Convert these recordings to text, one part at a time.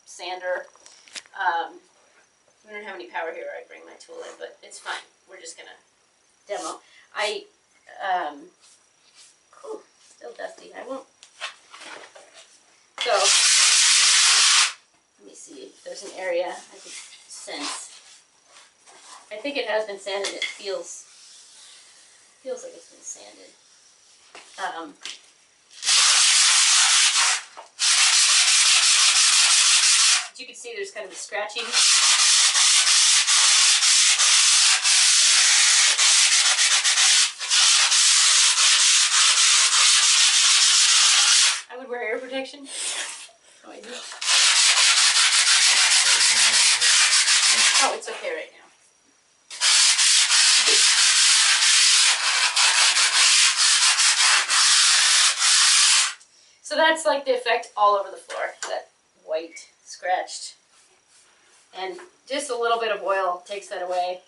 sander. We don't have any power here. I bring my tool in, but it's fine. We're just gonna demo. Still dusty. I won't. So let me see if there's an area I could sense. I think it has been sanded. It feels like it's been sanded. As you can see, there's kind of a scratching. I would wear air protection. Oh, I do. Oh, it's okay right now. So that's like the effect all over the floor, that white scratched. And just a little bit of oil takes that away.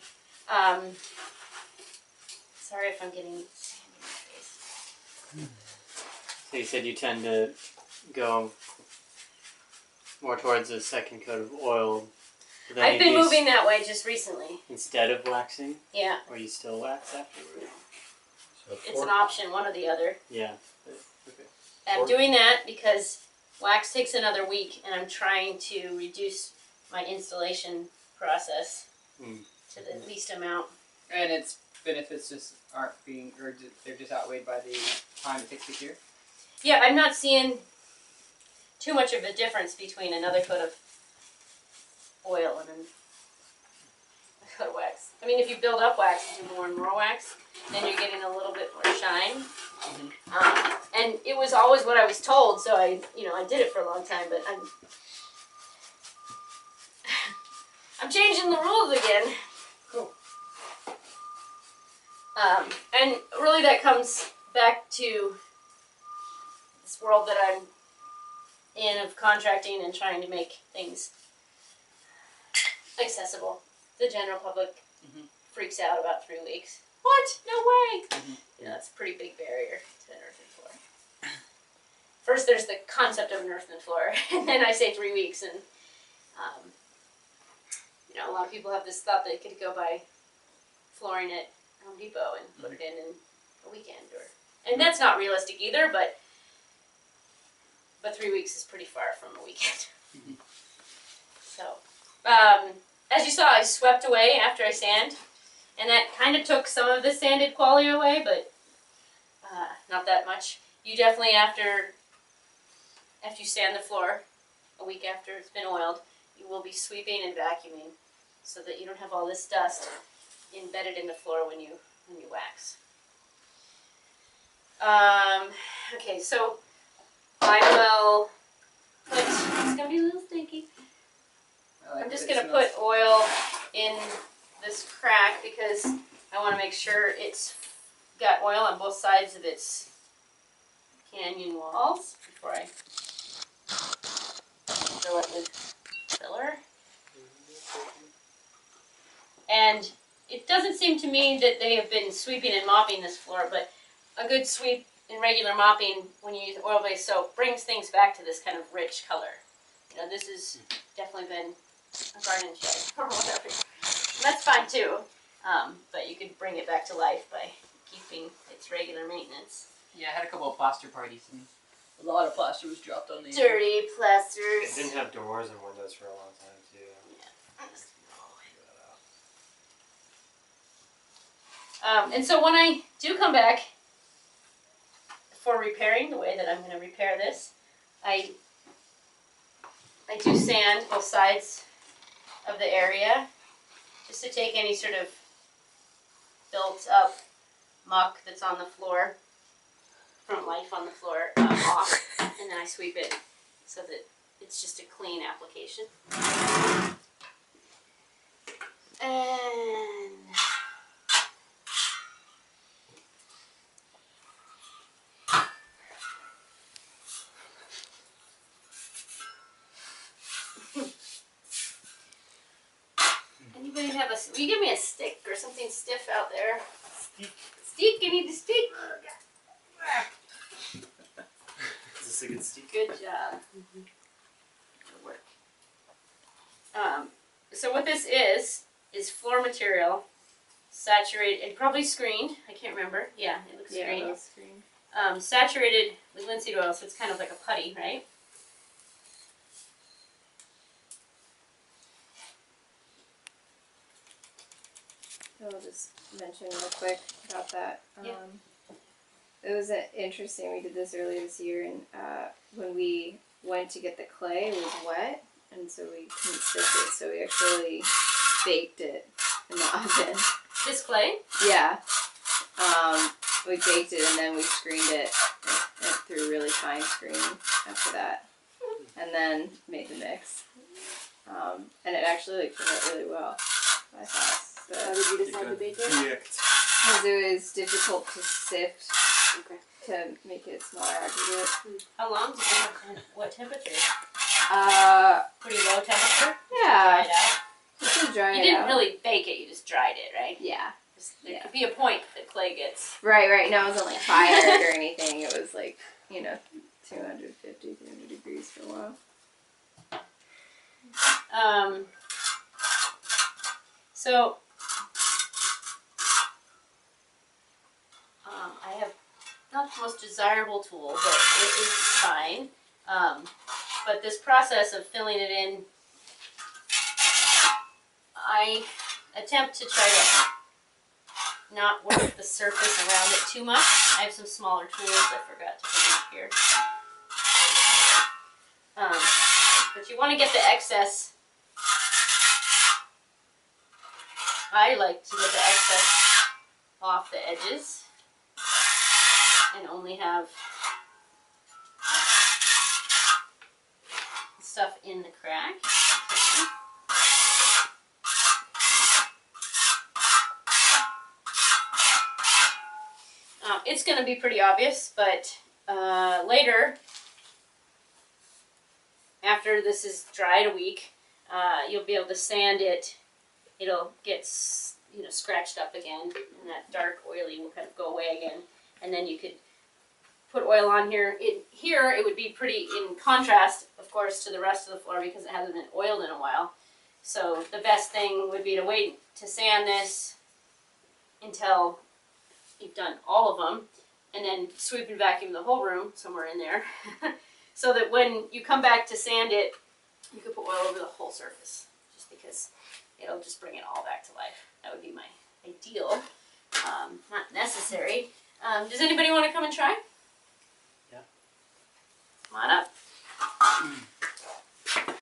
Sorry if I'm getting sand in my face. So you said you tend to go more towards a second coat of oil. I've been moving that way just recently. Instead of waxing? Yeah. Or you still wax afterward? So it's an option, one or the other. Yeah. Okay. I'm doing that because wax takes another week, and I'm trying to reduce my installation process to the least amount. And its benefits just aren't being, or they're just outweighed by the time it takes to cure? Yeah, I'm not seeing too much of a difference between another coat of oil and a coat of wax. I mean, if you build up wax and do more and more wax, then you're getting a little bit more shine. And it was always what I was told, so I did it for a long time, but I'm changing the rules again. Cool. And really that comes back to this world that I'm in of contracting and trying to make things accessible. The general public freaks out about 3 weeks. What? No way! That's a pretty big barrier to an earthen floor. First there's the concept of an earthen floor, and then I say 3 weeks, and a lot of people have this thought they could go buy flooring at Home Depot and put it in a weekend, and that's not realistic either, but 3 weeks is pretty far from a weekend. So, as you saw, I swept away after I sand, and that kind of took some of the sanded quality away, but not that much. You definitely, after you sand the floor, a week after it's been oiled, you will be sweeping and vacuuming so that you don't have all this dust embedded in the floor when you wax. Okay, so I will put, it's going to be a little stinky. I'm just going to put oil in this crack because I want to make sure it's got oil on both sides of its canyon walls before I fill it with filler. And it doesn't seem to me that they have been sweeping and mopping this floor, but a good sweep and regular mopping when you use oil-based soap brings things back to this kind of rich color. This has definitely been a garden shed or whatever. And that's fine too, but you could bring it back to life by keeping its regular maintenance. Yeah, I had a couple of plaster parties, and a lot of plaster was dropped on these. Dirty plasters. It didn't have doors and windows for a long time too. Yeah. And so when I do come back for repairing, the way that I'm going to repair this, I do sand both sides of the area just to take any sort of built up muck that's on the floor from life on the floor off, and then I sweep it so that it's just a clean application. And anybody have will you give me a stick or something stiff out there? Stick, I need the stick. Is this a good stick? Good job. Good work. So what this is floor material, saturated and probably screened. I can't remember. Yeah, it looks screened. Yeah, screen. Saturated with linseed oil, so it's kind of like a putty, right? I'll just mention real quick about that. Yeah. It was interesting. We did this earlier this year, and when we went to get the clay, it was wet, and so we couldn't stick it. So we actually baked it in the oven. This clay? Yeah. We baked it, and then we screened it through really fine screen after that, and then made the mix. And it actually turned out really well, I thought. How did you decide to bake it? Because it was difficult to sift Okay. to make it smaller aggregate. How long did you have? What temperature? Pretty low temperature? Yeah. Dry it out? Just to dry You it didn't out. really bake it, you just dried it, right? Yeah. There Yeah. could be a point that clay gets. Right. Now it wasn't like fired or anything. It was like, 250, 300 degrees for a while. So I have not the most desirable tool, but it is fine. But this process of filling it in, I attempt to try to not work the surface around it too much. I have some smaller tools I forgot to bring up here. But you want to get the excess. I like to get the excess off the edges and only have stuff in the crack. It's going to be pretty obvious, but later, after this is dried a week, you'll be able to sand it. It'll get scratched up again, and that dark oily will kind of go away again. And then you could put oil on here. Here it would be pretty in contrast, of course, to the rest of the floor because it hasn't been oiled in a while. So the best thing would be to wait to sand this until you've done all of them, and then sweep and vacuum the whole room somewhere in there, so that when you come back to sand it, you could put oil over the whole surface, just because it'll just bring it all back to life. That would be my ideal. Not necessary. Does anybody want to come and try? Yeah. Come on up.